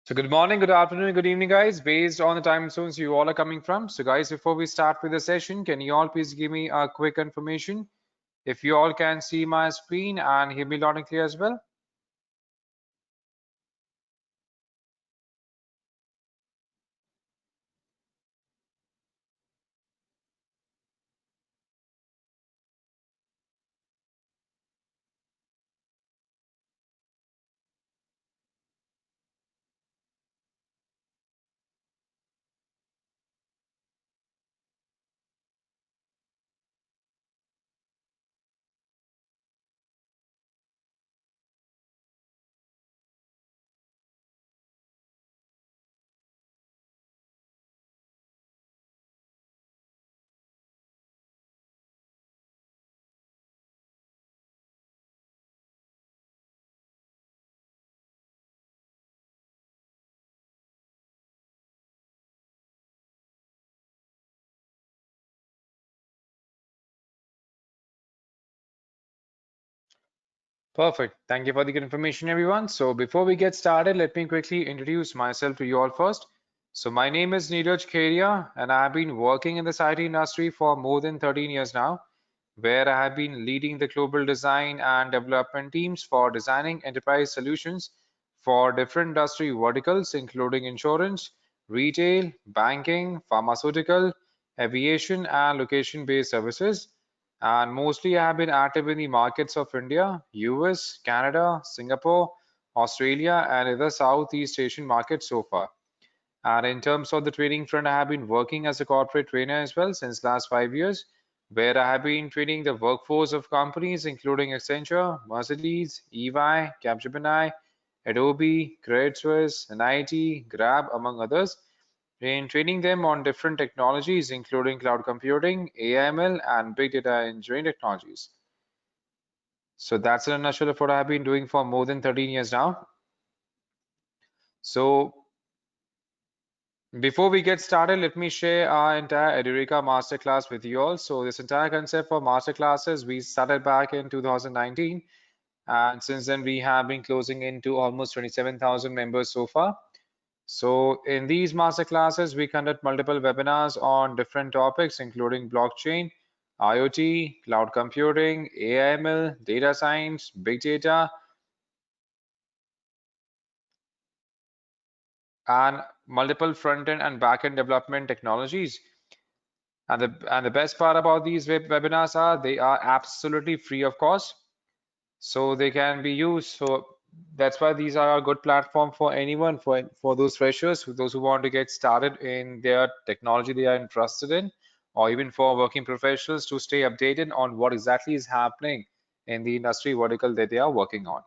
So good morning, good afternoon, good evening, guys, based on the time zones you all are coming from. So guys, before we start with the session, can you all please give me a quick confirmation if you all can see my screen and hear me loud and clear as well? Perfect. Thank you for the confirmation, everyone. So before we get started, let me quickly introduce myself to you all first. So my name is 𝗔𝗴𝗲, and I've been working in this IT industry for more than 13 years now, where I have been leading the global design and development teams for designing enterprise solutions for different industry verticals, including insurance, retail, banking, pharmaceutical, aviation, and location-based services. And mostly I have been active in the markets of India, US, Canada, Singapore, Australia, and other Southeast Asian markets so far. And in terms of the training front, I have been working as a corporate trainer as well since last 5 years, where I have been training the workforce of companies including Accenture, Mercedes, EY, Capgemini, Adobe, Credit Suisse, NIT, Grab, among others, in training them on different technologies including cloud computing, AML, and big data engineering technologies. So that's in a nutshell of what I've been doing for more than 13 years now. So before we get started, let me share our entire Edureka masterclass with you all. So this entire concept for masterclasses, we started back in 2019. And since then, we have been closing into almost 27,000 members so far. So in these masterclasses, we conduct multiple webinars on different topics, including blockchain, IoT, cloud computing, AIML, data science, big data, and multiple front-end and back-end development technologies. And the best part about these webinars are they are absolutely free of cost, so they can be used. So that's why these are a good platform for anyone, for those freshers, for those who want to get started in their technology they are interested in, or even for working professionals to stay updated on what exactly is happening in the industry vertical that they are working on.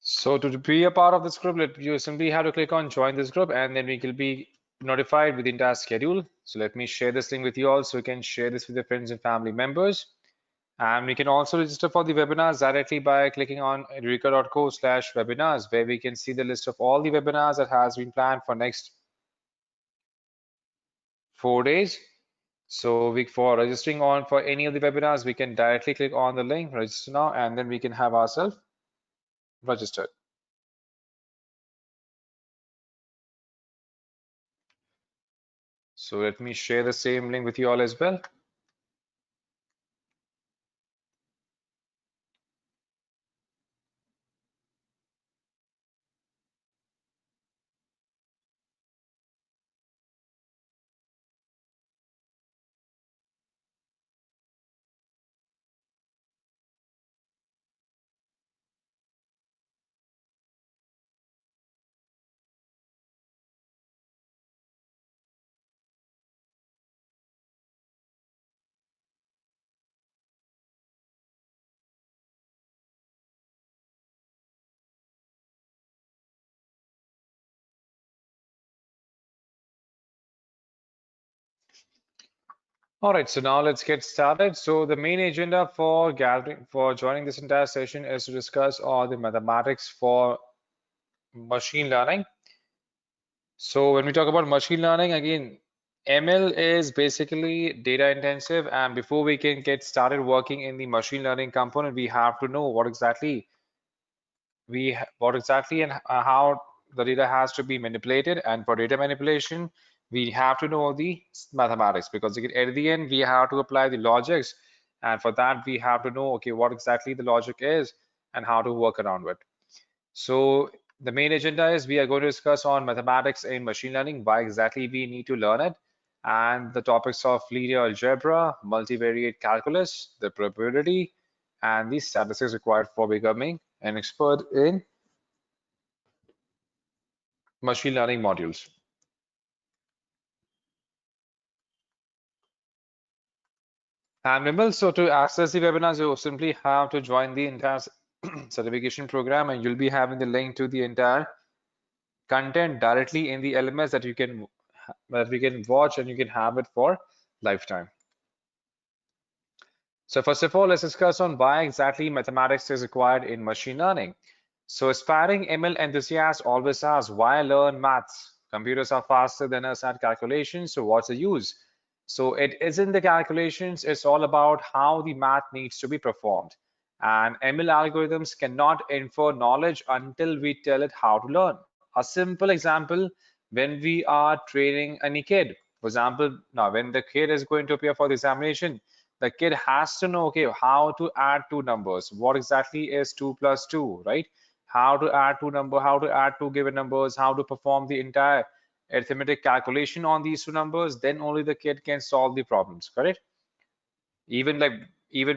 So to be a part of this group, you simply have to click on join this group, and then we will be notified with the entire schedule. So let me share this link with you all so you can share this with your friends and family members. And we can also register for the webinars directly by clicking on edureka.co/webinars, where we can see the list of all the webinars that has been planned for next 4 days. So for registering on for any of the webinars, we can directly click on the link, register now, and then we can have ourselves registered. So let me share the same link with you all as well. All right, so now let's get started. So the main agenda for joining this entire session is to discuss all the mathematics for machine learning. So when we talk about machine learning, again, ML is basically data intensive, and before we can get started working in the machine learning component, we have to know what exactly and how the data has to be manipulated. And for data manipulation, we have to know the mathematics, because at the end we have to apply the logics, and for that we have to know, okay, what exactly the logic is and how to work around it. So the main agenda is we are going to discuss on mathematics in machine learning, why exactly we need to learn it, and the topics of linear algebra, multivariate calculus, the probability, and the statistics required for becoming an expert in machine learning modules. And remember, so to access the webinars, you simply have to join the entire certification program, and you'll be having the link to the entire content directly in the LMS that we can watch, and you can have it for lifetime. So first of all, let's discuss on why exactly mathematics is required in machine learning. So aspiring ML enthusiasts always ask, why learn maths? Computers are faster than us at calculations, so what's the use? So it isn't the calculations, it's all about how the math needs to be performed. And ML algorithms cannot infer knowledge until we tell it how to learn. A simple example, when we are training any kid, for example, now when the kid is going to appear for the examination, the kid has to know, okay, how to add two numbers. What exactly is 2 plus 2, right? How to add how to add two given numbers, how to perform the entire arithmetic calculation on these two numbers, then only the kid can solve the problems, correct? Even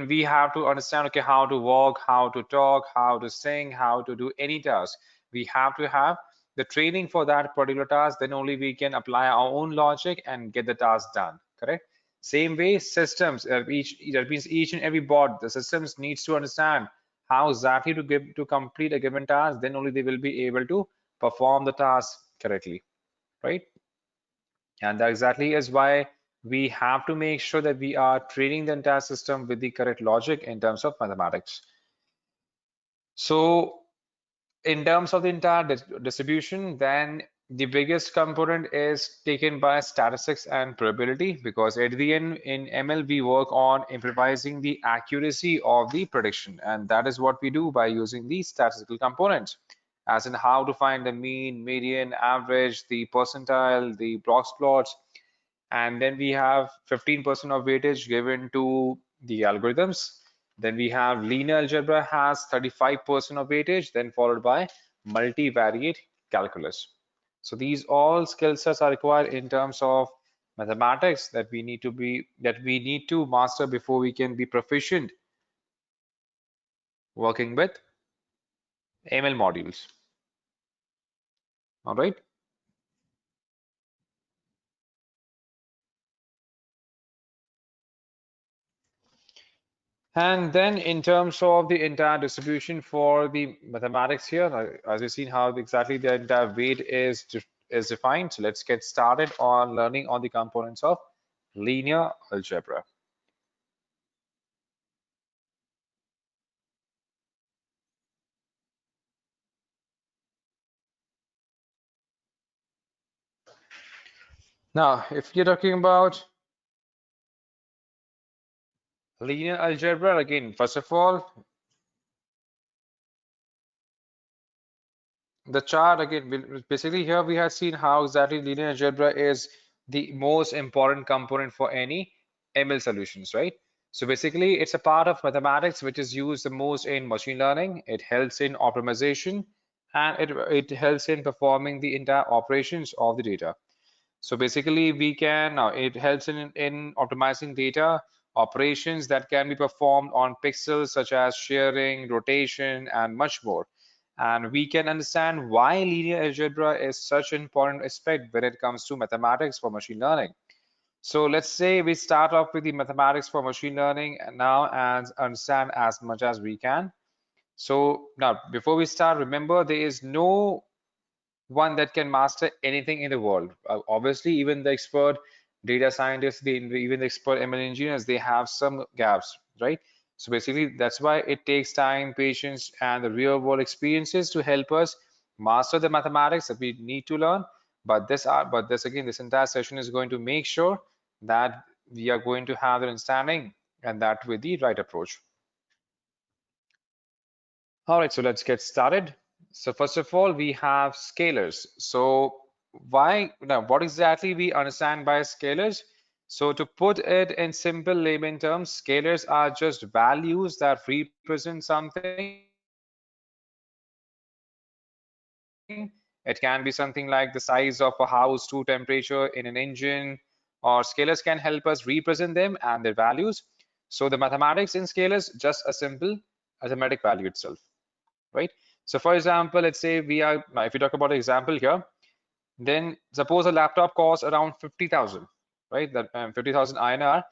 we have to understand, okay, how to walk, how to talk, how to sing, how to do any task. We have to have the training for that particular task, then only we can apply our own logic and get the task done, correct? Same way, systems, that means each and every bot, the systems needs to understand how exactly to complete a given task, then only they will be able to perform the task correctly, right? And that exactly is why we have to make sure that we are training the entire system with the correct logic in terms of mathematics. So in terms of the entire distribution, then the biggest component is taken by statistics and probability, because at the end in ML we work on improvising the accuracy of the prediction, and that is what we do by using the statistical components, as in how to find the mean, median, average, the percentile, the box plots, and then we have 15% of weightage given to the algorithms. Then we have linear algebra has 35% of weightage, then followed by multivariate calculus. So these all skill sets are required in terms of mathematics that we need to master before we can be proficient working with ML modules. All right. And then in terms of the entire distribution for the mathematics here, as you've seen how exactly the entire weight is defined. So let's get started on learning on the components of linear algebra. Now, if you're talking about linear algebra, again, first of all, the chart again, basically here we have seen how exactly linear algebra is the most important component for any ML solutions, right? So basically it's a part of mathematics which is used the most in machine learning. It helps in optimization, and it helps in performing the entire operations of the data. So basically we can now it helps in optimizing data operations that can be performed on pixels such as sharing, rotation, and much more. And we can understand why linear algebra is such an important aspect when it comes to mathematics for machine learning. So let's say we start off with the mathematics for machine learning and now and understand as much as we can. So now before we start, remember there is no one that can master anything in the world. Obviously, even the expert data scientists, even the expert ML engineers, they have some gaps, right? So basically, that's why it takes time, patience, and the real world experiences to help us master the mathematics that we need to learn. But this again, this entire session is going to make sure that we are going to have an understanding, and that with the right approach. All right, so let's get started. So first of all, we have scalars. So what exactly we understand by scalars? So to put it in simple layman terms, scalars are just values that represent something. It can be something like the size of a house to temperature in an engine, or scalars can help us represent them and their values. So the mathematics in scalars just a simple arithmetic value itself, right? So for example, let's say if we talk about an example here, then suppose a laptop costs around 50,000, right? That 50,000 INR,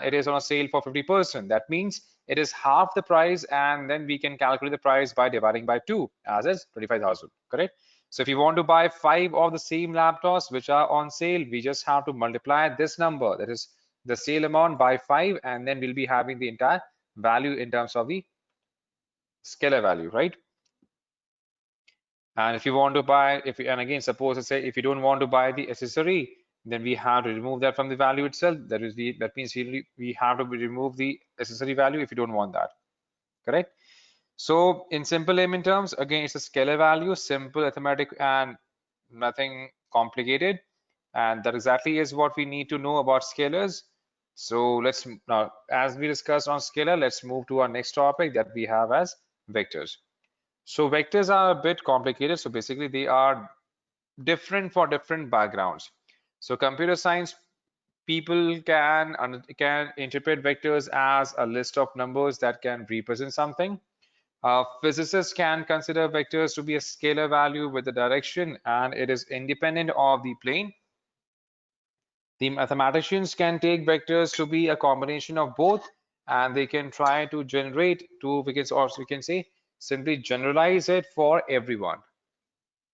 it is on a sale for 50%. That means it is half the price, and then we can calculate the price by dividing by 2, as is 25,000, correct? So if you want to buy 5 of the same laptops which are on sale, we just have to multiply this number, that is the sale amount, by 5, and then we'll be having the entire value in terms of the scalar value, right? And if you want to buy, and again, suppose let's say if you don't want to buy the accessory, then we have to remove that from the value itself. That means we have to remove the accessory value if you don't want that, correct? So in simple layman terms, again, it's a scalar value, simple arithmetic and nothing complicated. And that exactly is what we need to know about scalars. So let's now, as we discussed on scalar, let's move to our next topic that we have as vectors. So vectors are a bit complicated. So basically they are different for different backgrounds. So computer science people can interpret vectors as a list of numbers that can represent something. Physicists can consider vectors to be a scalar value with a direction, and it is independent of the plane. The mathematicians can take vectors to be a combination of both, and they can try to generate or we can say simply generalize it for everyone.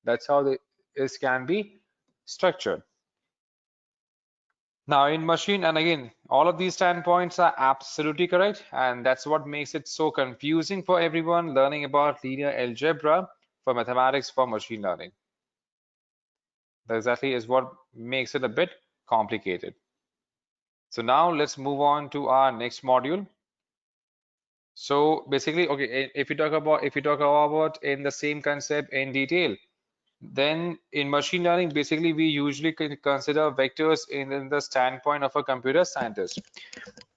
That's how this can be structured. Now in machine, and again, all of these standpoints are absolutely correct, and that's what makes it so confusing for everyone learning about linear algebra for mathematics for machine learning. That exactly is what makes it a bit complicated. So now let's move on to our next module. So basically, okay, if you talk about in the same concept in detail, then in machine learning, basically we usually consider vectors in the standpoint of a computer scientist.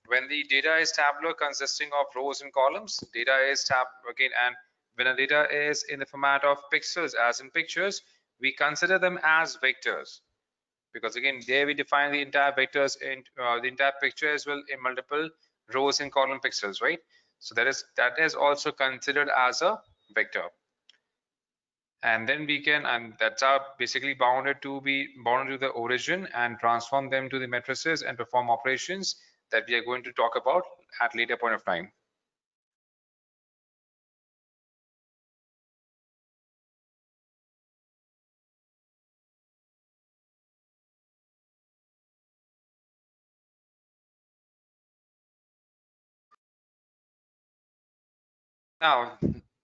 When the data is tabular consisting of rows and columns, data is again, and when a data is in the format of pixels, as in pictures, we consider them as vectors, because again there we define the entire vectors in the entire picture as well in multiple rows and column pixels, right? So that is also considered as a vector. And then we can, and that's our basically bounded to the origin and transform them to the matrices and perform operations that we are going to talk about at later point of time. Now,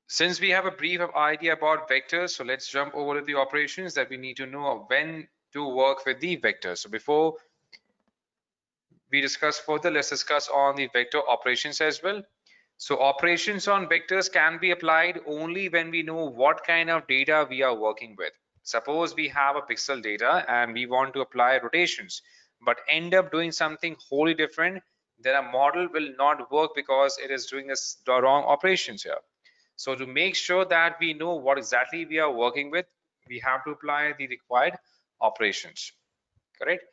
since we have a brief idea about vectors, so let's jump over to the operations that we need to know when to work with the vectors. So before we discuss further, let's discuss on the vector operations as well. So operations on vectors can be applied only when we know what kind of data we are working with. Suppose we have a pixel data and we want to apply rotations, but end up doing something wholly different, then a model will not work because it is doing the wrong operations here. So to make sure that we know what exactly we are working with, we have to apply the required operations, correct?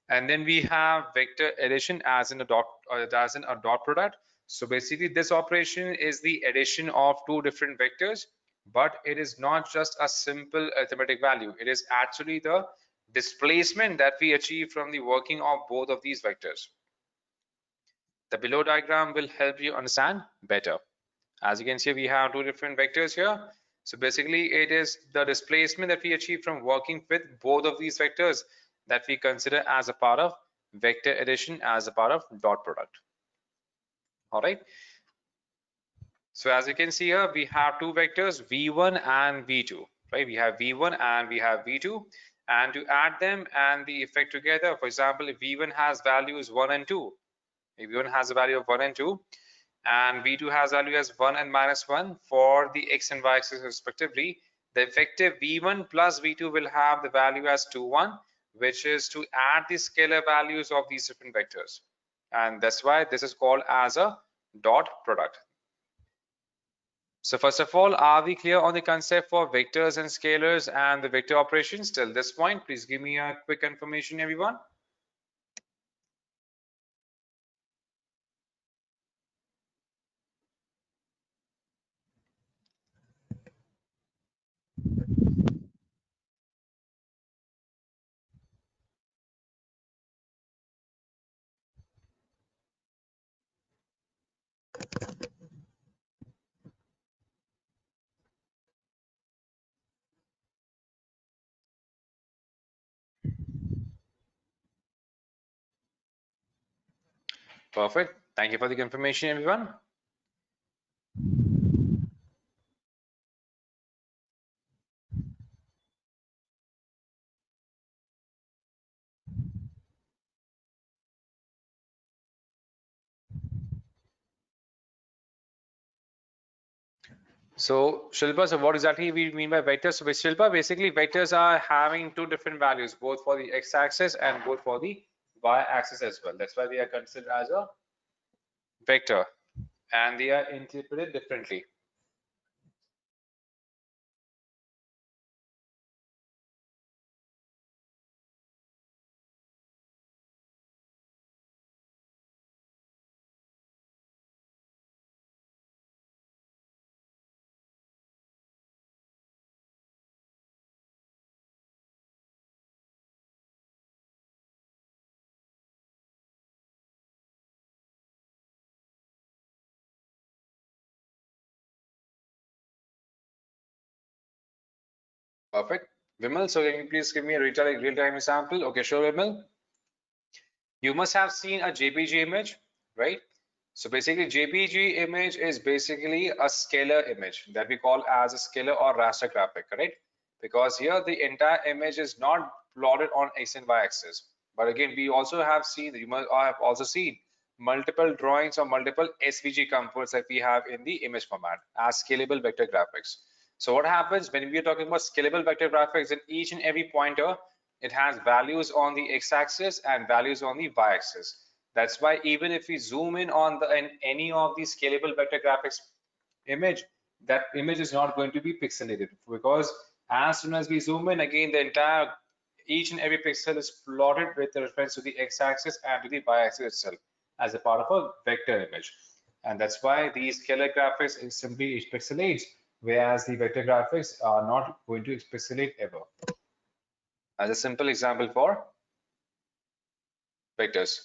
And then we have vector addition as in a dot product. So basically this operation is the addition of two different vectors, but it is not just a simple arithmetic value. It is actually the displacement that we achieve from the working of both of these vectors. The below diagram will help you understand better. As you can see, we have two different vectors here. So basically it is the displacement that we achieve from working with both of these vectors that we consider as a part of vector addition as a part of dot product. All right. So as you can see here, we have two vectors, v1 and v2, right? We have v1 and we have v2, and to add them and the effect together, for example, if v1 has values 1 and 2, if v1 has a value of 1 and 2, and v2 has value as 1 and -1 for the x and y axis respectively, the effective v1 plus v2 will have the value as 2, 1, which is to add the scalar values of these different vectors. And that's why this is called as a dot product. So first of all, are we clear on the concept for vectors and scalars and the vector operations till this point? Please give me a quick confirmation, everyone. Perfect. Thank you for the confirmation, everyone. So Shilpa, so what exactly we mean by vectors? So with Shilpa, basically vectors are having two different values, both for the x-axis and both for the y-axis as well. That's why they are considered as a vector, and they are interpreted differently. Perfect. Vimal, so can you please give me a real-time example? Okay, sure, Vimal. You must have seen a JPG image, right? So basically JPG image is basically a scalar image that we call as a scalar or raster graphic, correct? Because here the entire image is not plotted on x and y axis. But again, we also have seen, you must have also seen multiple drawings or multiple SVG components that we have in the image format as scalable vector graphics. So what happens when we are talking about scalable vector graphics, in each and every pointer, it has values on the x-axis and values on the y-axis. That's why even if we zoom in on any of these scalable vector graphics image, that image is not going to be pixelated, because as soon as we zoom in, again the entire each and every pixel is plotted with reference to the x-axis and to the y-axis itself as a part of a vector image. And that's why these scalar graphics is simply pixelates, whereas the vector graphics are not going to pixelate ever. As a simple example for vectors.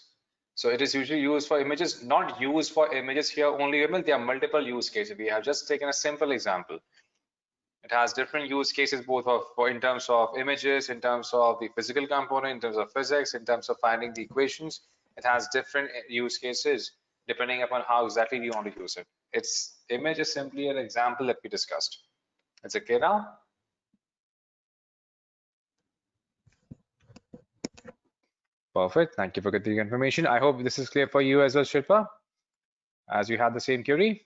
So it is usually used for images, not used for images here only. There are multiple use cases. We have just taken a simple example. It has different use cases, both in terms of images, in terms of the physical component, in terms of physics, in terms of finding the equations. It has different use cases depending upon how exactly we want to use it. Its image is simply an example that we discussed. Is it clear now? Perfect. Thank you for getting the information. I hope this is clear for you as well, Shilpa, as you had the same query.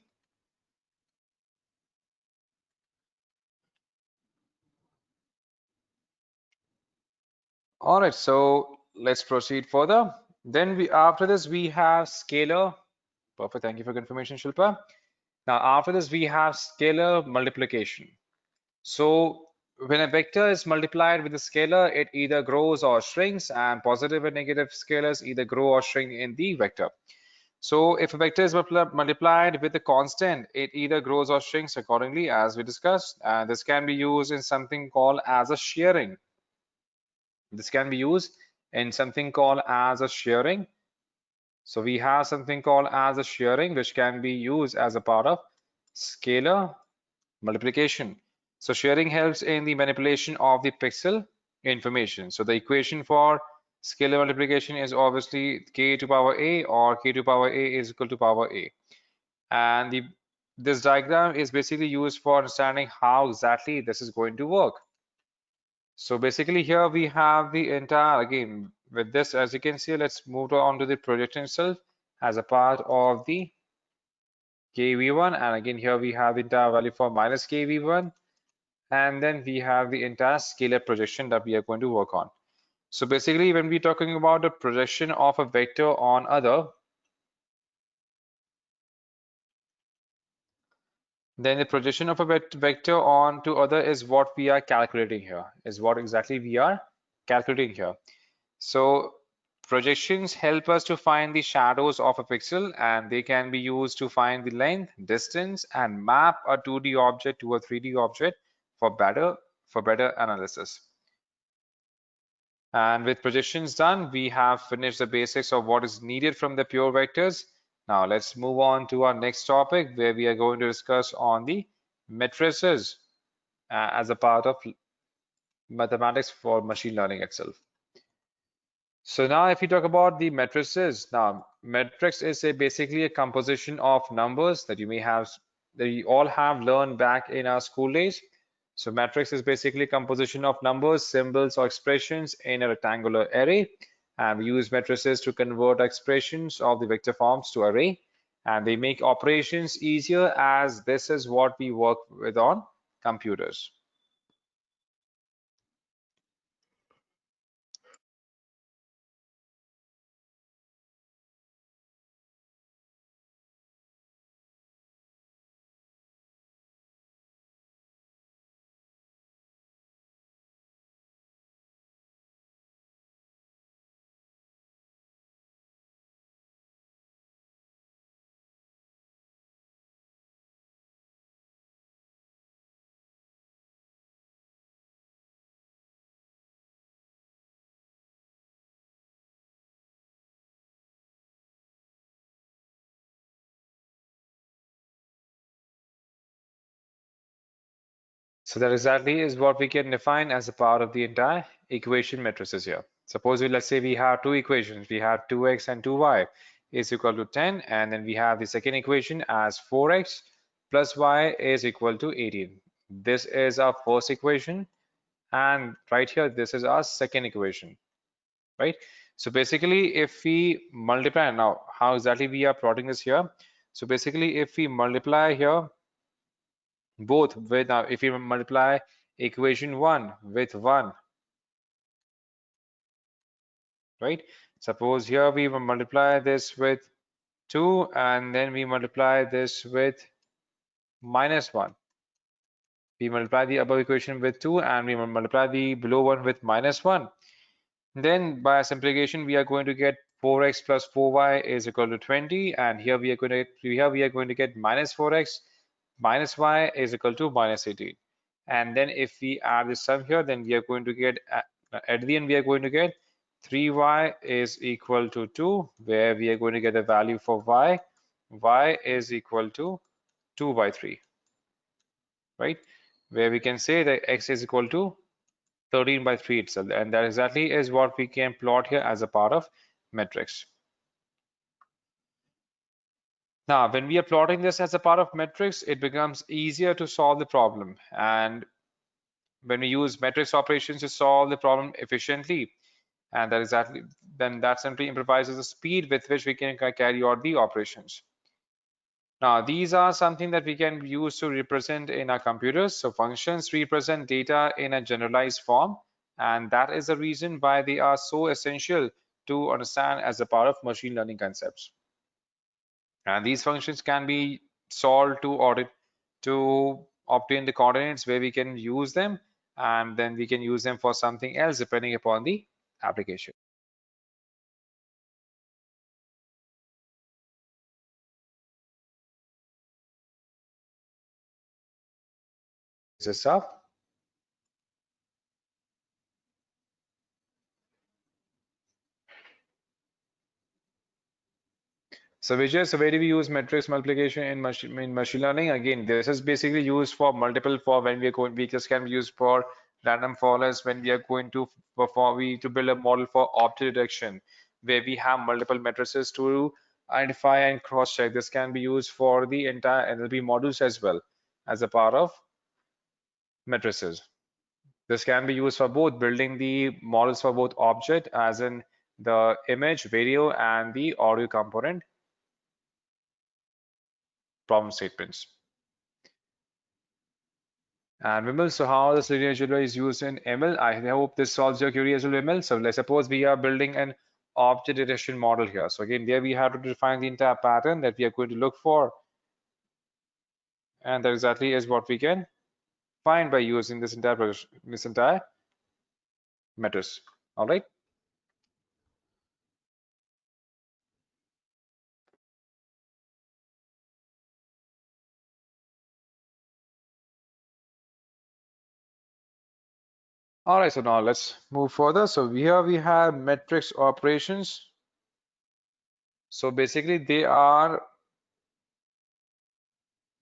All right, so let's proceed further. Then after this we have scalar. Perfect. Thank you for confirmation, Shilpa. Now after this we have scalar multiplication. So when a vector is multiplied with a scalar, it either grows or shrinks, and positive and negative scalars either grow or shrink in the vector. So if a vector is multiplied with a constant, it either grows or shrinks accordingly, as we discussed. And this can be used in something called as a shearing. This can be used in something called as a shearing. So we have something called as a shearing, which can be used as a part of scalar multiplication. So shearing helps in the manipulation of the pixel information. So the equation for Scalar multiplication is obviously k to power a, or k to power a is equal to power a. And this diagram is basically used for understanding how exactly this is going to work. So basically here we have the entire, again, with this, as you can see, let's move on to the projection itself as a part of the kv1. And again, here we have the entire value for minus kv1. And then we have the entire scalar projection that we are going to work on. So basically, when we're talking about the projection of a vector on other, then the projection of a vector onto other is what we are calculating here, is what exactly we are calculating here. So projections help us to find the shadows of a pixel, and they can be used to find the length, distance, and map a 2D object to a 3D object for better analysis. And with projections done, we have finished the basics of what is needed from the pure vectors. Now let's move on to our next topic, where we are going to discuss on the matrices as a part of mathematics for machine learning itself. So now if you talk about the matrices, now matrix is basically a composition of numbers that you all have learned back in our school days. So matrix is basically a composition of numbers, symbols, or expressions in a rectangular array. And we use matrices to convert expressions of the vector forms to array. And they make operations easier, as this is what we work with on computers. So that exactly is what we can define as a part of the entire equation matrices here. Suppose let's say we have two equations. We have 2x and 2y is equal to 10, and then we have the second equation as 4x plus y is equal to 18. This is our first equation, and right here this is our second equation, right? So basically if we multiply, now how exactly we are plotting this here. So basically if we multiply here both with, now if you multiply equation 1 with 1, right? Suppose here we will multiply this with 2, and then we multiply this with minus 1. We multiply the above equation with 2, and we will multiply the below one with minus 1. Then by simplification we are going to get 4x plus 4y is equal to 20, and here we are going to get minus 4x minus y is equal to minus 18. And then if we add the sum here, then we are going to get at the end we are going to get 3y is equal to 2, where we are going to get the value for y is equal to 2 by 3, right? Where we can say that x is equal to 13 by 3 itself, and that exactly is what we can plot here as a part of matrix. Now, when we are plotting this as a part of matrix, it becomes easier to solve the problem. And when we use matrix operations to solve the problem efficiently, and then that simply improvises the speed with which we can carry out the operations. Now, these are something that we can use to represent in our computers. So functions represent data in a generalized form, and that is the reason why they are so essential to understand as a part of machine learning concepts. And these functions can be solved to obtain the coordinates where we can use them, and then we can use them for something else depending upon the application. Is this up? So Vijay, so where do we use matrix multiplication in machine learning? Again, this is basically used for multiple, for when we are going, we just can be used for Random forest when we are going to build a model for object detection, where we have multiple matrices to identify and cross-check. This can be used for the entire NLP modules as well as a part of matrices. This can be used for both building the models for both object, as in the image, video, and the audio component problem statements. And Vimal, so how this linear algebra is used in ML? I hope this solves your query as well, Vimal. So let's suppose we are building an object detection model here. So again, there we have to define the entire pattern that we are going to look for. And that exactly is what we can find by using this entire matrix. All right. All right, so now let's move further. So here we have matrix operations. So basically they are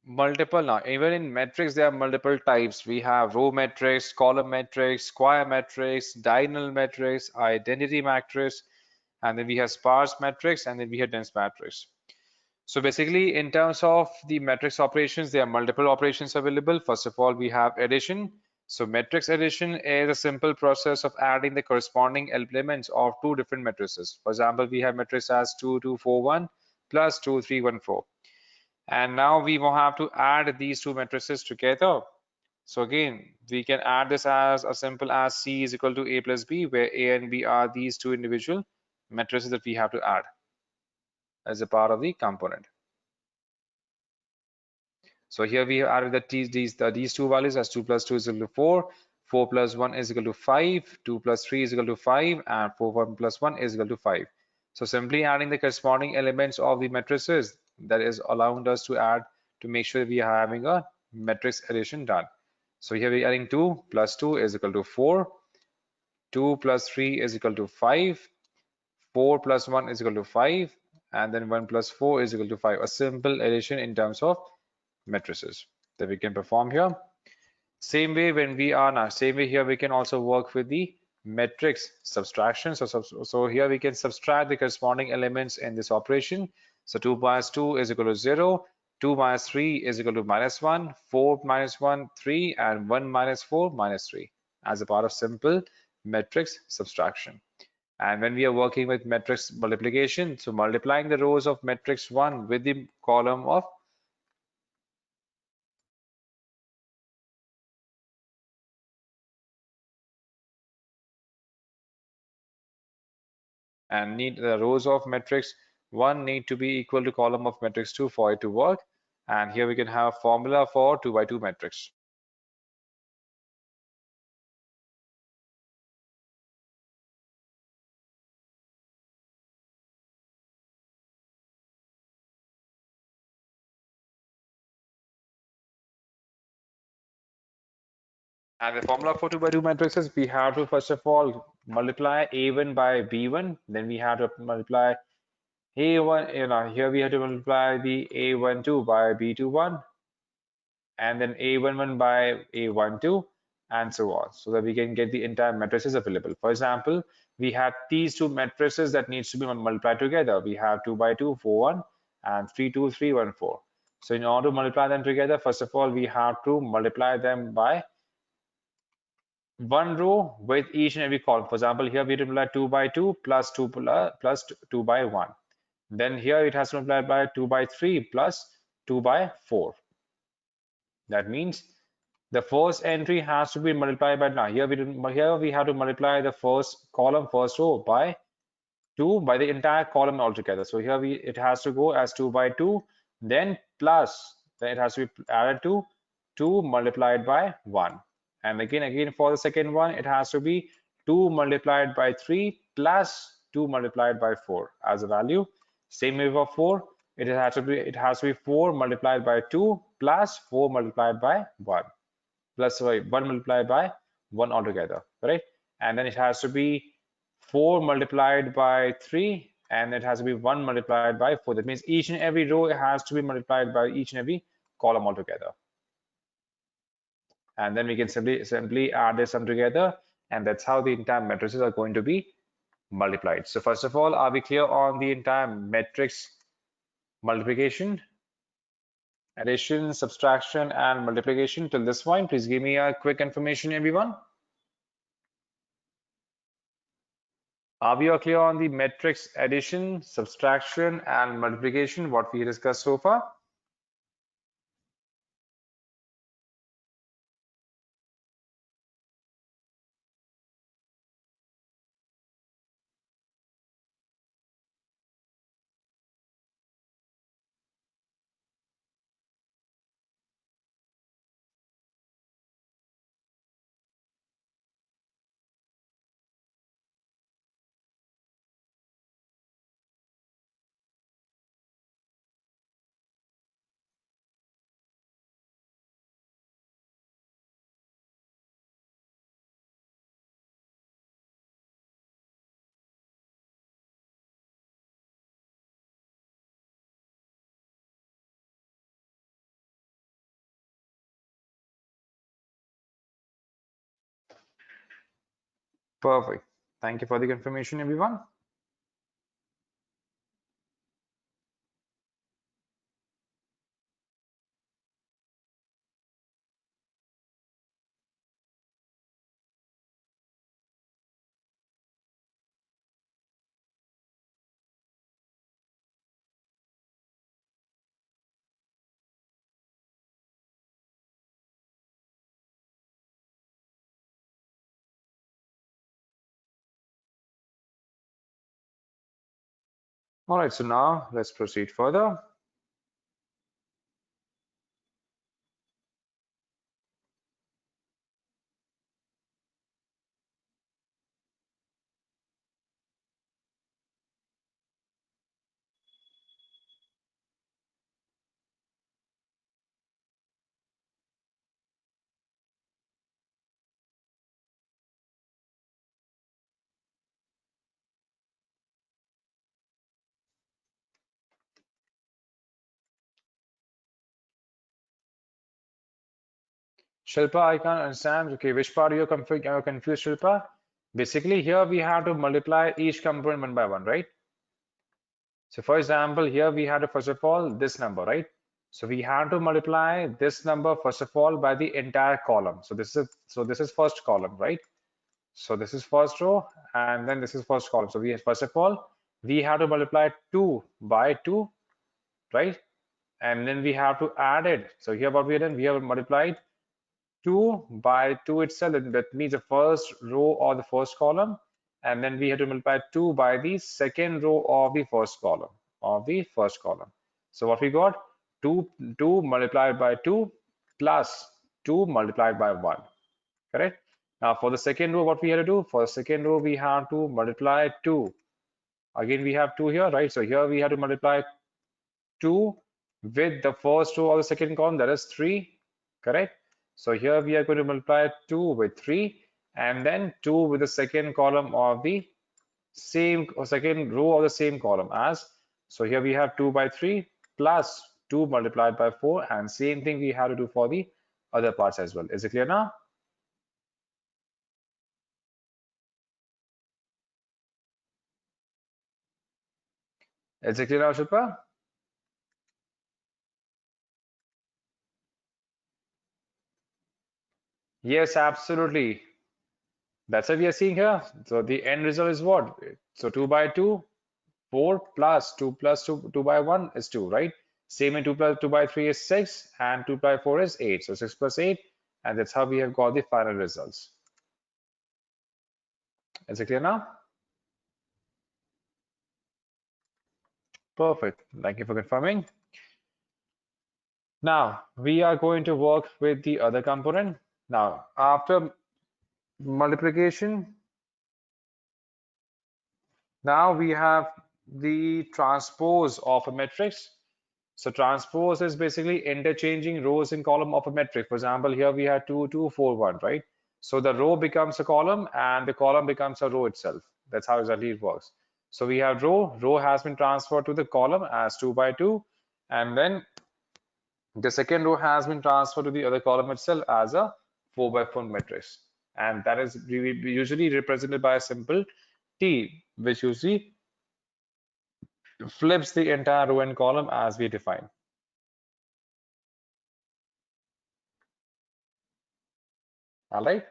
multiple now. Even in matrix, there are multiple types. We have row matrix, column matrix, square matrix, diagonal matrix, identity matrix, and then we have sparse matrix, and then we have dense matrix. So basically, in terms of the matrix operations, there are multiple operations available. First of all, we have addition. So matrix addition is a simple process of adding the corresponding elements of two different matrices. For example, we have matrix as 2, 2, 4, 1 plus 2, 3, 1, 4. And now we will have to add these two matrices together. So again, we can add this as a simple as C is equal to A plus B, where A and B are these two individual matrices that we have to add as a part of the component. So here we have added these two values as 2 plus 2 is equal to 4, 4 plus 1 is equal to 5, 2 plus 3 is equal to 5, and 4 plus 1 is equal to 5. So simply adding the corresponding elements of the matrices, that is allowing us to add to make sure we are having a matrix addition done. So here we are adding 2 plus 2 is equal to 4, 2 plus 3 is equal to 5, 4 plus 1 is equal to 5, and then 1 plus 4 is equal to 5. A simple addition in terms of matrices that we can perform here. Same way here we can also work with the matrix subtraction. So here we can subtract the corresponding elements in this operation. So 2 minus 2 is equal to 0, 2 minus 3 is equal to minus 1, 4 minus 1, 3, and 1 minus 4, minus 3 as a part of simple matrix subtraction. And when we are working with matrix multiplication, so multiplying the rows of matrix 1 with the column of and need the rows of matrix 1 need to be equal to column of matrix 2 for it to work. And here we can have formula for 2 by 2 matrix. And the formula for 2 by 2 matrices, we have to first of all multiply A1 by B1, then we have to multiply A1, here we have to multiply the A12 by B21, and then A11 by A12, and so on, so that we can get the entire matrices available. For example, we have these two matrices that needs to be multiplied together. We have 2 by 2, 4, 1, and 3, 2, 3, 1, 4. So in order to multiply them together, first of all, we have to multiply them by one row with each and every column. For example, here we multiply 2 by 2 plus 2 plus 2 by 1. Then here it has to multiply by 2 by 3 plus 2 by 4. That means the first entry has to be multiplied by now. Here we have to multiply the first column, first row by 2 by the entire column altogether. So here it has to go as 2 by 2, then it has to be added to 2 multiplied by 1. And again for the second one, it has to be 2 multiplied by 3 plus 2 multiplied by 4 as a value. Same way for 4, it has to be 4 multiplied by 2 plus 4 multiplied by 1 plus 1 multiplied by 1 altogether, right? And then it has to be 4 multiplied by 3, and it has to be 1 multiplied by 4. That means each and every row has to be multiplied by each and every column altogether. and then we can simply add this sum together, and that's how the entire matrices are going to be multiplied. So first of all, are we clear on the entire matrix multiplication, addition, subtraction, and multiplication till this point? Please give me a quick information, everyone. Are we all clear on the matrix addition, subtraction, and multiplication, what we discussed so far? Perfect. Thank you for the confirmation, everyone. All right, so now let's proceed further. Shilpa, I can't understand. Okay, which part you're confused, Shilpa? Basically, here we have to multiply each component one by one, right? So for example, here we have to first of all this number, right? So we have to multiply this number first of all by the entire column. So this is first column, right? So this is first row, and then this is first column. So we first of all we have to multiply 2 by 2, right? And then we have to add it. So here what we have done, we have multiplied 2 by 2 itself, and that means the first row or the first column, and then we have to multiply 2 by the second row of the first column. So what we got, 2 multiplied by 2 plus 2 multiplied by 1, correct? Now for the second row, what we have to do, for the second row we have to multiply 2. Again we have 2 here, right? So here we have to multiply 2 with the first row of the second column, that is 3, correct? So here we are going to multiply 2 with 3, and then 2 with the second column of the same, or second row of the same column as. So here we have 2 by 3 plus 2 multiplied by 4, and same thing we have to do for the other parts as well. Is it clear now? Is it clear now, Shilpa? Yes, absolutely. That's what we are seeing here. So the end result is what? So 2 by 2, 4 plus 2 plus 2, 2 by 1 is 2, right? Same in 2 plus 2 by 3 is 6, and 2 by 4 is 8. So 6 plus 8, and that's how we have got the final results. Is it clear now? Perfect. Thank you for confirming. Now we are going to work with the other component. Now after multiplication, now we have the transpose of a matrix. So transpose is basically interchanging rows and column of a matrix. For example, here we have 2, 2, 4, 1, right? So the row becomes a column and the column becomes a row itself. That's how exactly it works. So we have row has been transferred to the column as 2 by 2, and then the second row has been transferred to the other column itself as a 4 by 4 matrix, and that is usually represented by a simple T, which usually flips the entire row and column as we define. All right.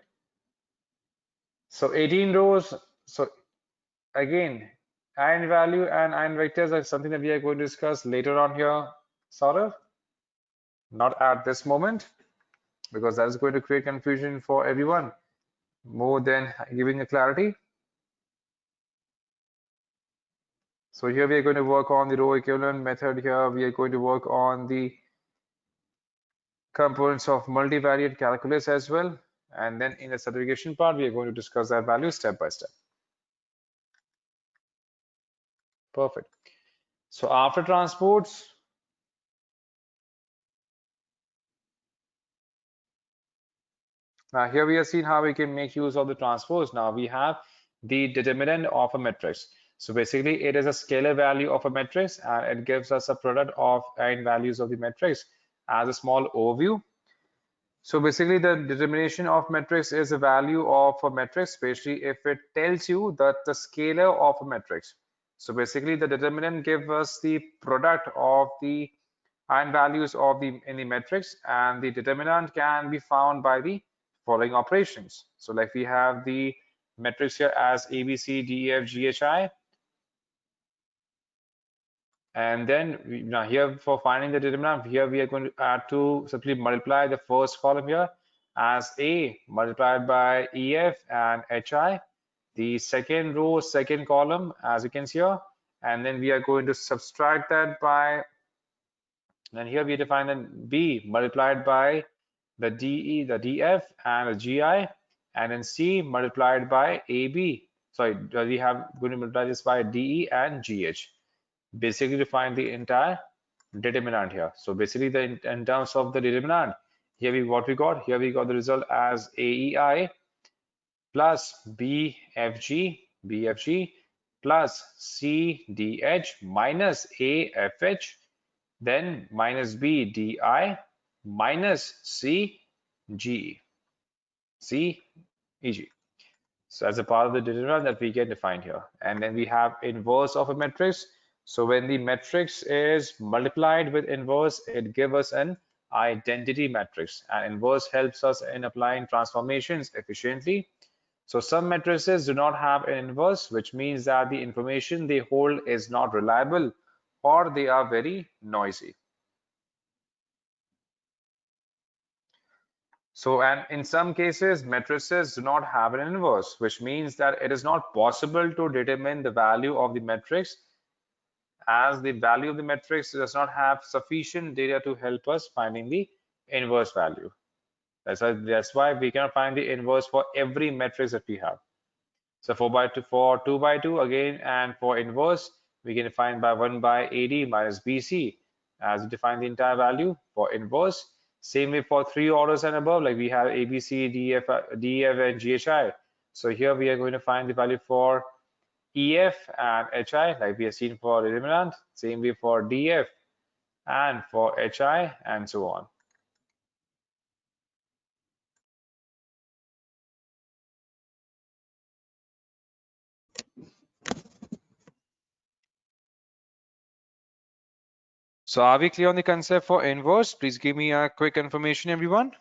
So 18 rows. So again, eigenvalue and eigenvectors are something that we are going to discuss later on here, sort of. Not at this moment, because that is going to create confusion for everyone more than giving a clarity. So here we are going to work on the row equivalent method. Here we are going to work on the components of multivariate calculus as well. And then in the subtraction part, we are going to discuss that value step by step. Perfect. So after transports, now here we are seeing how we can make use of the transpose. Now we have the determinant of a matrix. So basically it is a scalar value of a matrix and it gives us a product of eigenvalues of the matrix as a small overview. So basically the determination of matrix is a value of a matrix, especially if it tells you that the scalar of a matrix. So basically the determinant gives us the product of the eigenvalues of the in the matrix, and the determinant can be found by the following operations. So like we have the matrix here as A, B, C, D, E, F, G, H, I. And then now here for finding the determinant, here we are going to add to simply multiply the first column here as A multiplied by EF and HI, the second row, second column, as you can see here, and then we are going to subtract that by, and here we define then B multiplied by the DE, the DF, and the GI, and then C multiplied by AB. Sorry, we have going to multiply this by DE and GH. Basically to find the entire determinant here. So basically in terms of the determinant, here we what we got? Here we got the result as AEI plus BFG plus CDH minus AFH, then minus BDI minus CGE. CEG. So as a part of the determinant that we get defined here. And then we have inverse of a matrix. So when the matrix is multiplied with inverse, it gives us an identity matrix. And inverse helps us in applying transformations efficiently. So some matrices do not have an inverse, which means that the information they hold is not reliable or they are very noisy. So, and in some cases, matrices do not have an inverse, which means that it is not possible to determine the value of the matrix, as the value of the matrix does not have sufficient data to help us finding the inverse value. That's why we cannot find the inverse for every matrix that we have. So 4 by 2 for 2 by 2 again, and for inverse, we can find by 1 by AD minus BC as we define the entire value for inverse. Same way for 3 orders and above, like we have ABC, DF, and GHI. So here we are going to find the value for EF and HI, like we have seen for determinant. Same way for DF and for HI, and so on. So are we clear on the concept for inverse? Please give me a quick information, everyone.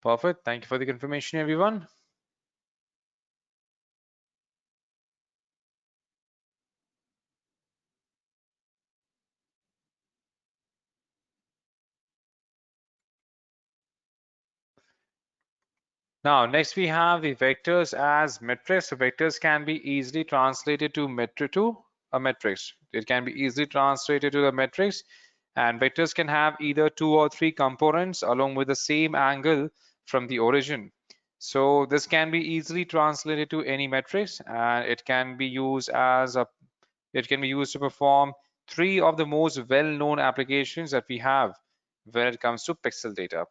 Perfect. Thank you for the confirmation, everyone. Now, next we have the vectors as metrics. So vectors can be easily translated to a matrix. It can be easily translated to the matrix, and vectors can have either 2 or 3 components along with the same angle from the origin. So this can be easily translated to any matrix, and it can be used to perform 3 of the most well-known applications that we have when it comes to pixel data.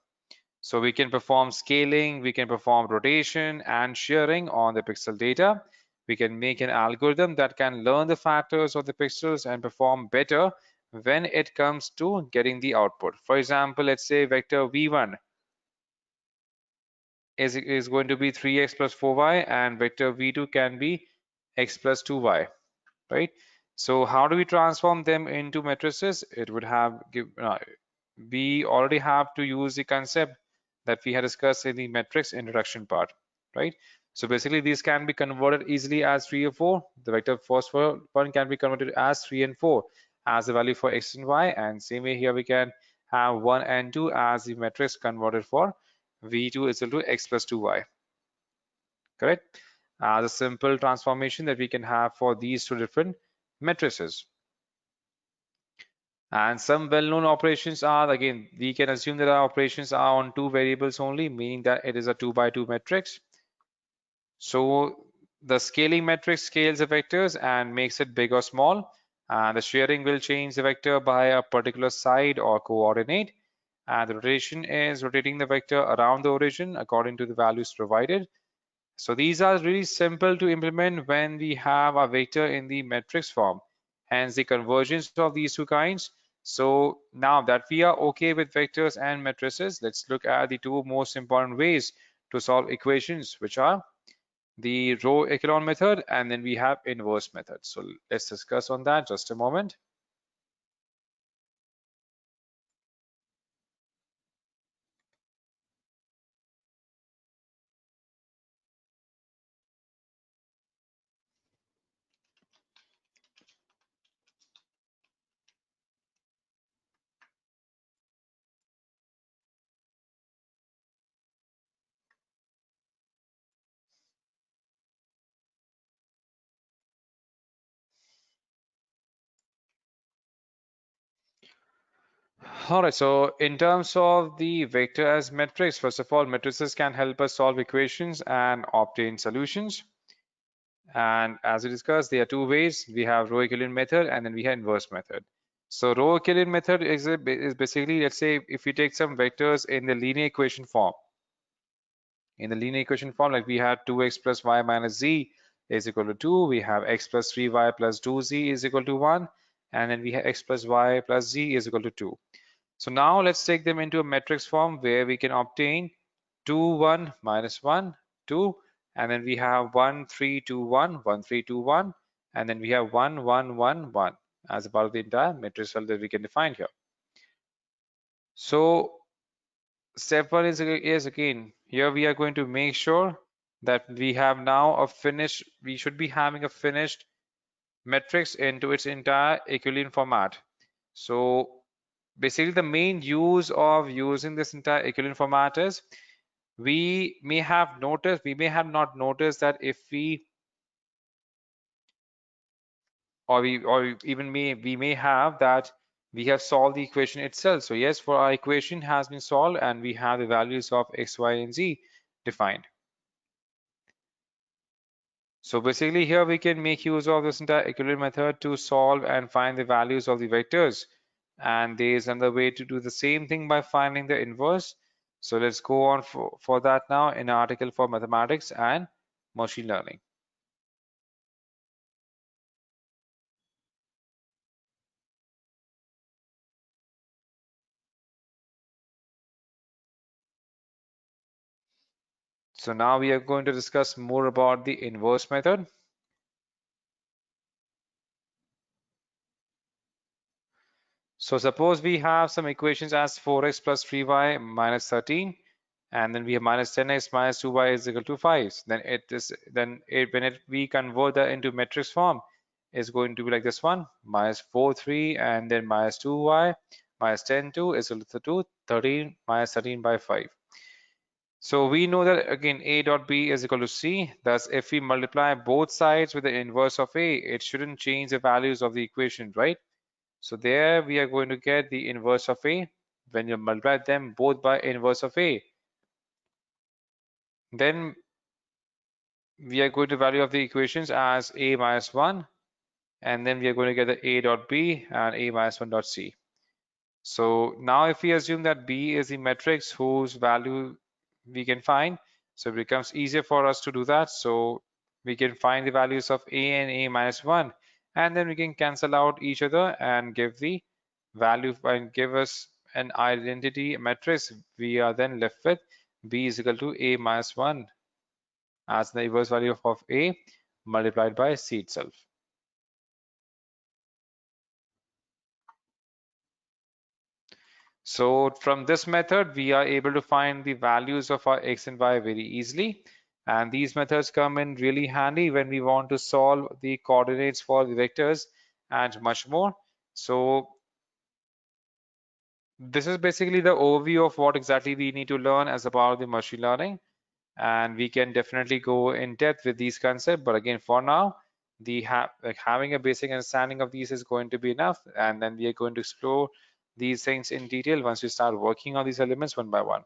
So we can perform scaling, we can perform rotation and shearing on the pixel data. We can make an algorithm that can learn the factors of the pixels and perform better when it comes to getting the output. For example, let's say vector v1 is going to be 3x plus 4y, and vector v2 can be x plus 2y, right? So how do we transform them into matrices? It would have we already have to use the concept that we had discussed in the matrix introduction part, right? So basically these can be converted easily as 3 or 4. The vector first one can be converted as 3 and 4 as the value for x and y, and same way here we can have 1 and 2 as the matrix converted for v2 is equal to x plus 2y, correct? As a simple transformation that we can have for these two different matrices. And some well-known operations are, again, we can assume that our operations are on 2 variables only, meaning that it is a 2 by 2 matrix. So the scaling matrix scales the vectors and makes it big or small. And the shearing will change the vector by a particular side or coordinate. And the rotation is rotating the vector around the origin according to the values provided. So these are really simple to implement when we have a vector in the matrix form, hence the convergence of these two kinds. So now that we are okay with vectors and matrices, let's look at the two most important ways to solve equations, which are the row echelon method and then we have inverse method. So let's discuss on that just a moment. All right, so in terms of the vector as matrix, first of all, matrices can help us solve equations and obtain solutions. And as we discussed, there are two ways. We have row echelon method and then we have inverse method. So row echelon method is basically, let's say, if we take some vectors in the linear equation form. In the linear equation form, like we have 2x plus y minus z is equal to 2. We have x plus 3y plus 2z is equal to 1. And then we have x plus y plus z is equal to 2. So now let's take them into a matrix form where we can obtain 2, 1, minus 1, 2, and then we have 1, 3, 2, 1, 1, 3, 2, 1, and then we have 1, 1, 1, 1 as a part of the entire matrix cell that we can define here. So step 1 is again, here we are going to make sure that we have now we should be having a finished matrix into its entire Euclidean format. So basically the main use of using this entire Euclidean format is we may have not noticed that if we we may have that we have solved the equation itself. So yes, for our equation has been solved and we have the values of x, y, and z defined. So basically here we can make use of this entire equivalent method to solve and find the values of the vectors. And there is another way to do the same thing by finding the inverse. So let's go on for that now in an article for mathematics and machine learning. So now we are going to discuss more about the inverse method. So suppose we have some equations as 4x plus 3y minus 13 and then we have minus 10x minus 2y is equal to 5. Then we convert that into matrix form, is going to be like this one: minus 4 3 and then minus 2y minus 10 2 is equal to 2 13 minus 13 by 5. So we know that again a dot b is equal to c. Thus, if we multiply both sides with the inverse of a, it shouldn't change the values of the equation, right? So there we are going to get the inverse of a when you multiply them both by inverse of a. Then we are going to value of the equations as a minus 1, and then we are going to get the a dot b and a minus 1 dot c. So now if we assume that b is the matrix whose value we can find, so it becomes easier for us to do that. So we can find the values of a and a minus 1, and then we can cancel out each other and give the value and give us an identity matrix. We are then left with b is equal to a minus 1 as the inverse value of a multiplied by c itself. So from this method, we are able to find the values of our x and y very easily. And these methods come in really handy when we want to solve the coordinates for the vectors and much more. So this is basically the overview of what exactly we need to learn as a part of the machine learning. And we can definitely go in depth with these concepts. But again, for now, having a basic understanding of these is going to be enough. And then we are going to explore these things in detail once we start working on these elements one by one.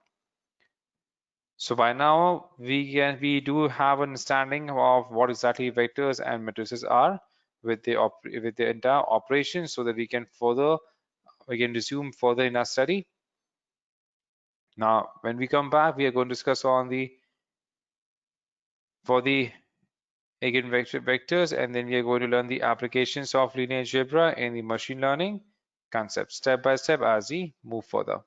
So by now we do have an understanding of what exactly vectors and matrices are with the entire operation, so that we can resume further in our study. Now, when we come back, we are going to discuss on the eigenvectors, and then we are going to learn the applications of linear algebra in the machine learning concepts step by step as we move further.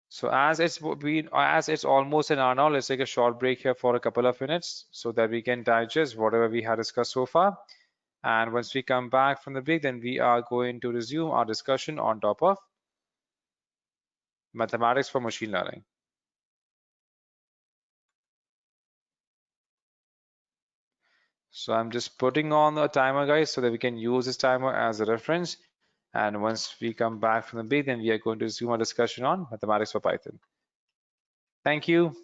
So as it's almost an hour now, let's take a short break here for a couple of minutes so that we can digest whatever we had discussed so far. And once we come back from the break, then we are going to resume our discussion on top of mathematics for machine learning. So I'm just putting on the timer, guys, so that we can use this timer as a reference. And once we come back from the break, then we are going to resume our discussion on mathematics for Python. Thank you.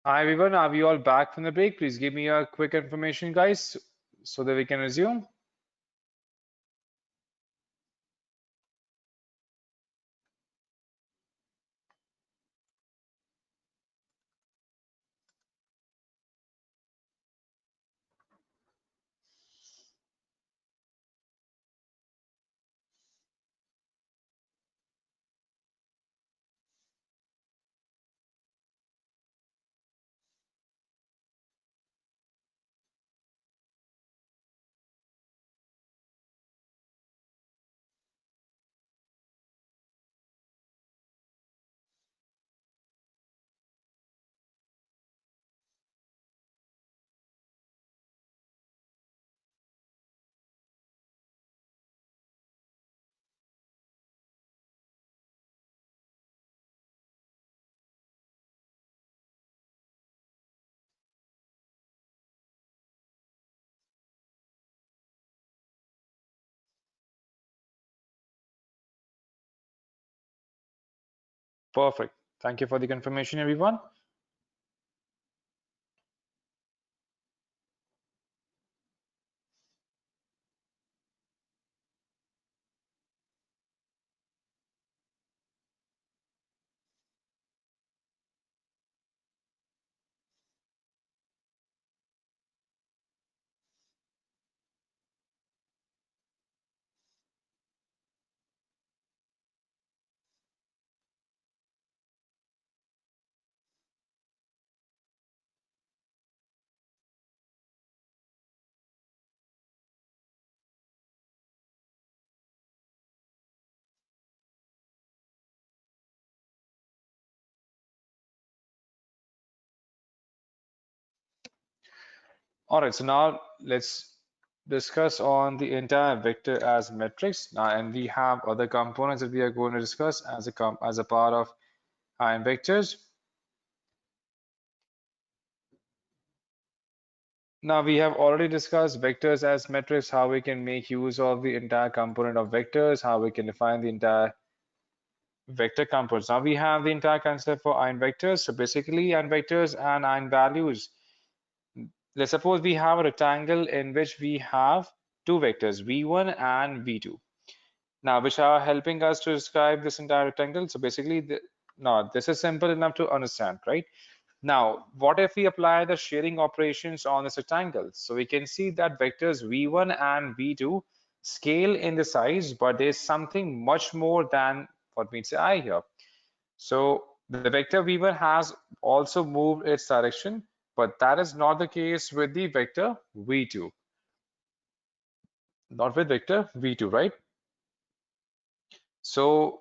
Hi everyone, are we all back from the break? Please give me a quick information, guys, so that we can resume. Perfect. Thank you for the confirmation, everyone. All right, so now let's discuss on the entire vector as matrix. Now, and we have other components that we are going to discuss as a part of iron vectors. Now, we have already discussed vectors as metrics, how we can make use of the entire component of vectors, how we can define the entire vector components. Now we have the entire concept for iron vectors. So basically, iron vectors and iron values. Let's suppose we have a rectangle in which we have two vectors, v1 and v2. Now, which are helping us to describe this entire rectangle. So basically, now this is simple enough to understand, right? Now, what if we apply the shading operations on this rectangle? So we can see that vectors v1 and v2 scale in the size, but there's something much more than what meets the eye here. So the vector v1 has also moved its direction, but that is not the case with the vector v2. Not with vector v2, right? So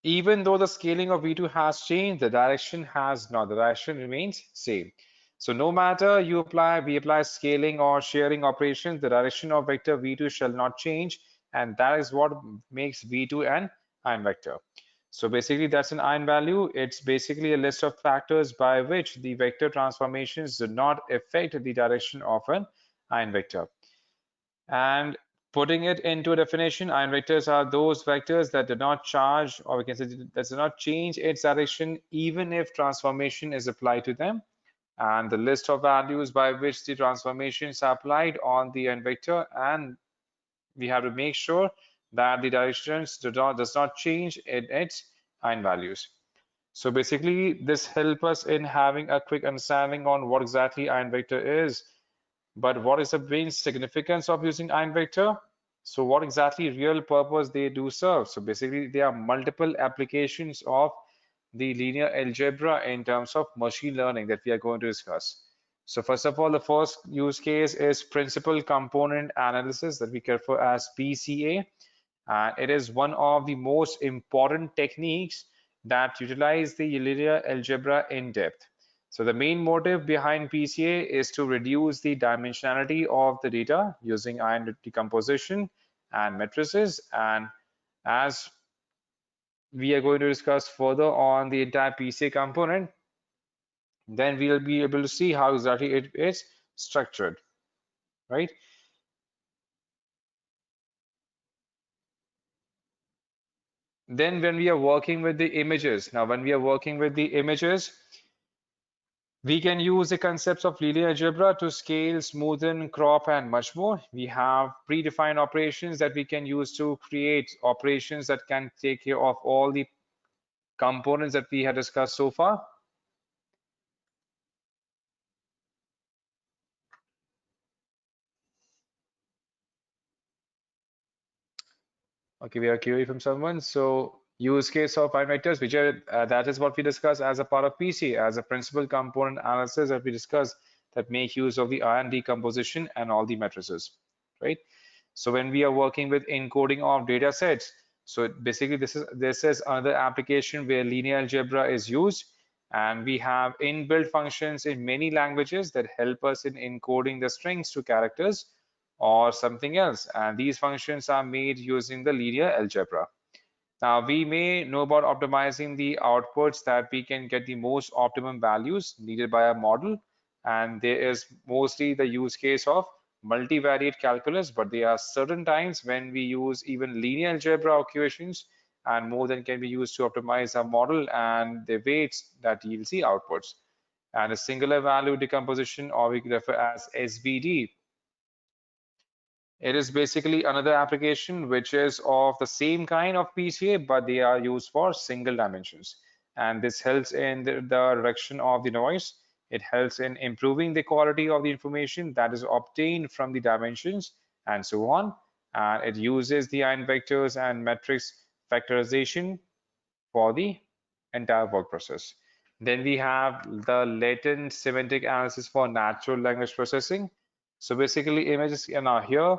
even though the scaling of v2 has changed, the direction has not. The direction remains same. So no matter we apply scaling or sharing operations, the direction of vector v2 shall not change, and that is what makes v2 an iron vector. So basically that's an eigenvalue. It's basically a list of factors by which the vector transformations do not affect the direction of an eigenvector. And putting it into a definition, eigenvectors are those vectors that do not charge, or we can say that do not change its direction even if transformation is applied to them. And the list of values by which the transformations are applied on the eigenvector, and we have to make sure that the directions does not change in its eigenvalues. So basically, this helps us in having a quick understanding on what exactly eigenvector is. But what is the main significance of using eigenvector? So what exactly real purpose they do serve? So basically, there are multiple applications of the linear algebra in terms of machine learning that we are going to discuss. So first of all, the first use case is principal component analysis that we refer as PCA. And it is one of the most important techniques that utilize the linear algebra in depth. So the main motive behind PCA is to reduce the dimensionality of the data using iron decomposition and matrices. And as we are going to discuss further on the entire PCA component, then we'll be able to see how exactly it is structured, right? Then when we are working with the images, now when we are working with the images, We can use the concepts of linear algebra to scale, smoothen, crop, and much more. We have predefined operations that we can use to create operations that can take care of all the components that we have discussed so far. Okay, we are query from someone. So use case of prime vectors, which are that is what we discuss as a part of PCA, as a principal component analysis that we discuss that make use of the ion decomposition and all the matrices, right? So when we are working with encoding of data sets, so basically this is another application where linear algebra is used, and we have inbuilt functions in many languages that help us in encoding the strings to characters or something else. And these functions are made using the linear algebra. Now, we may know about optimizing the outputs that we can get the most optimum values needed by a model. And there is mostly the use case of multivariate calculus, but there are certain times when we use even linear algebra equations, and more than can be used to optimize a model and the weights that yields the outputs. And a singular value decomposition, or we refer as SVD, it is basically another application which is of the same kind of PCA, but they are used for single dimensions. And this helps in the reduction of the noise. It helps in improving the quality of the information that is obtained from the dimensions and so on. And it uses the ion vectors and matrix factorization for the entire work process. Then we have the latent semantic analysis for natural language processing. So basically images are here.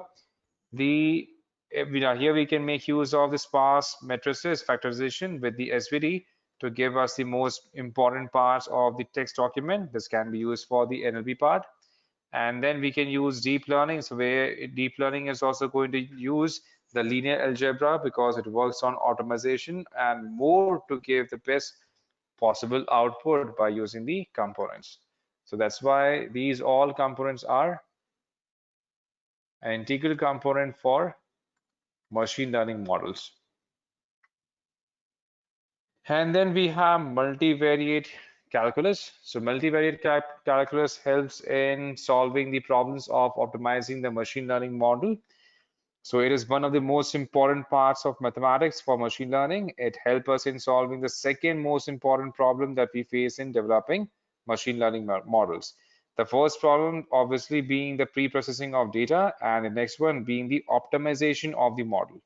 Here we can make use of the sparse matrices factorization with the SVD to give us the most important parts of the text document. This can be used for the NLP part. And then we can use deep learning. So where deep learning is also going to use the linear algebra because it works on optimization and more to give the best possible output by using the components. So that's why these all components are an integral component for machine learning models. And then we have multivariate calculus. So multivariate calculus helps in solving the problems of optimizing the machine learning model. So it is one of the most important parts of mathematics for machine learning. It helps us in solving the second most important problem that we face in developing machine learning models. The first problem obviously being the pre-processing of data, and the next one being the optimization of the model.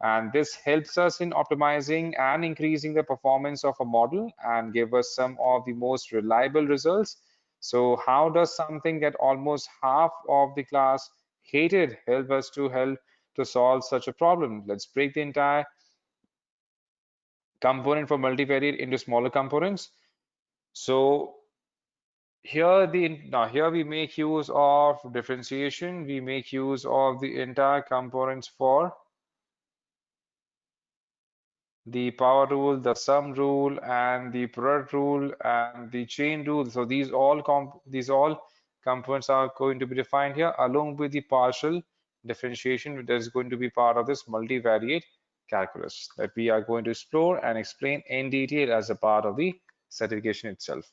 And this helps us in optimizing and increasing the performance of a model and give us some of the most reliable results. So how does something that almost half of the class hated help us to solve such a problem? Let's break the entire component for multivariate into smaller components. So here we make use of differentiation. We make use of the entire components for the power rule, the sum rule, and the product rule, and the chain rule. So these all components are going to be defined here, along with the partial differentiation that is going to be part of this multivariate calculus that we are going to explore and explain in detail as a part of the certification itself.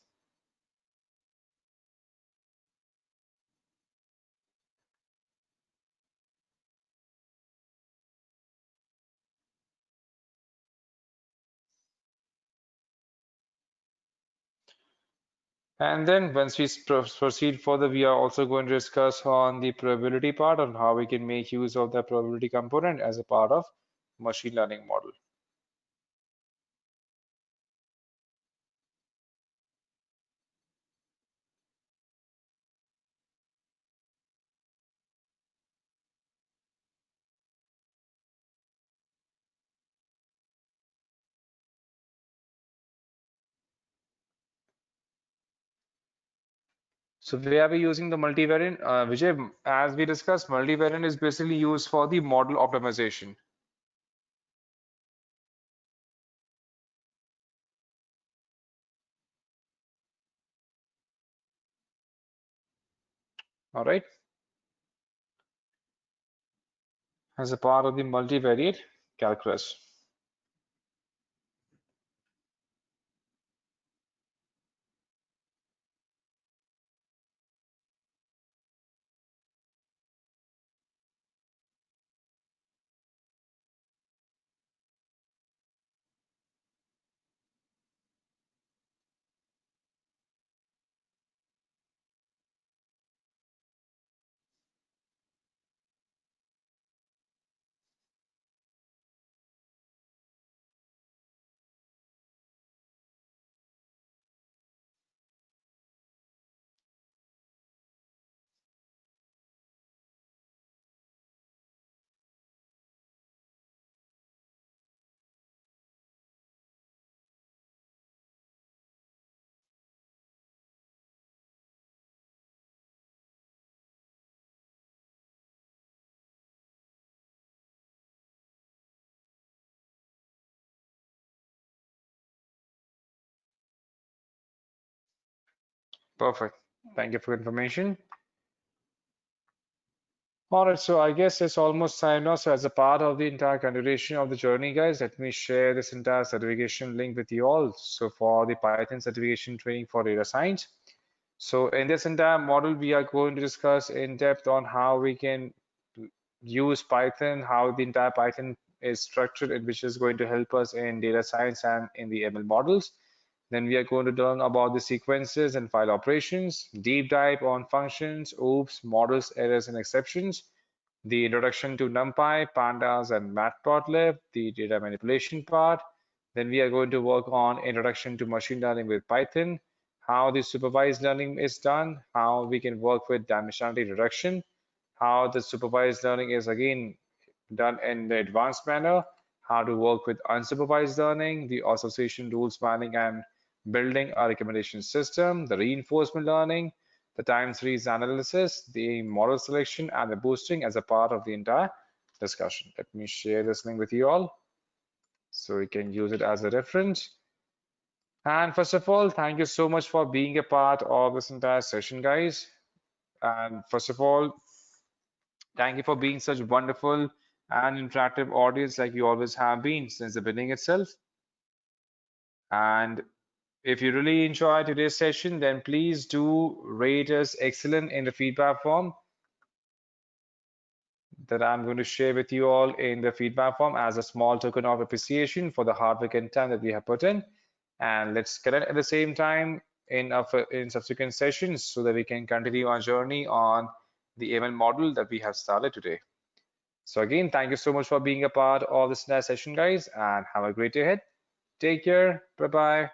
And then once we proceed further, we are also going to discuss on the probability part on how we can make use of the probability component as a part of machine learning model. So where are we using the multivariate? Vijay, as we discussed, multivariate is basically used for the model optimization. All right, as a part of the multivariate calculus. Perfect. Thank you for information. All right, so I guess it's almost time now. So as a part of the entire continuation of the journey, guys, let me share this entire certification link with you all. So for the Python certification training for data science. So in this entire model, we are going to discuss in depth on how we can use Python, how the entire Python is structured, and which is going to help us in data science and in the ML models. Then we are going to learn about the sequences and file operations, deep dive on functions, OOPs, models, errors, and exceptions, the introduction to NumPy, Pandas, and Matplotlib, the data manipulation part. Then we are going to work on introduction to machine learning with Python, how the supervised learning is done, how we can work with dimensionality reduction, how the supervised learning is again done in the advanced manner, how to work with unsupervised learning, the association rules planning and building a recommendation system, the reinforcement learning, the time series analysis, the model selection, and the boosting as a part of the entire discussion. Let me share this link with you all so you can use it as a reference. And first of all, thank you so much for being a part of this entire session, guys. And first of all, thank you for being such wonderful and interactive audience like you always have been since the beginning itself. And if you really enjoyed today's session, then please do rate us excellent in the feedback form that I'm going to share with you all in the feedback form as a small token of appreciation for the hard work and time that we have put in. And let's connect at the same time in subsequent sessions so that we can continue our journey on the ML model that we have started today. So again, thank you so much for being a part of this session, guys, and have a great day ahead. Take care. Bye-bye.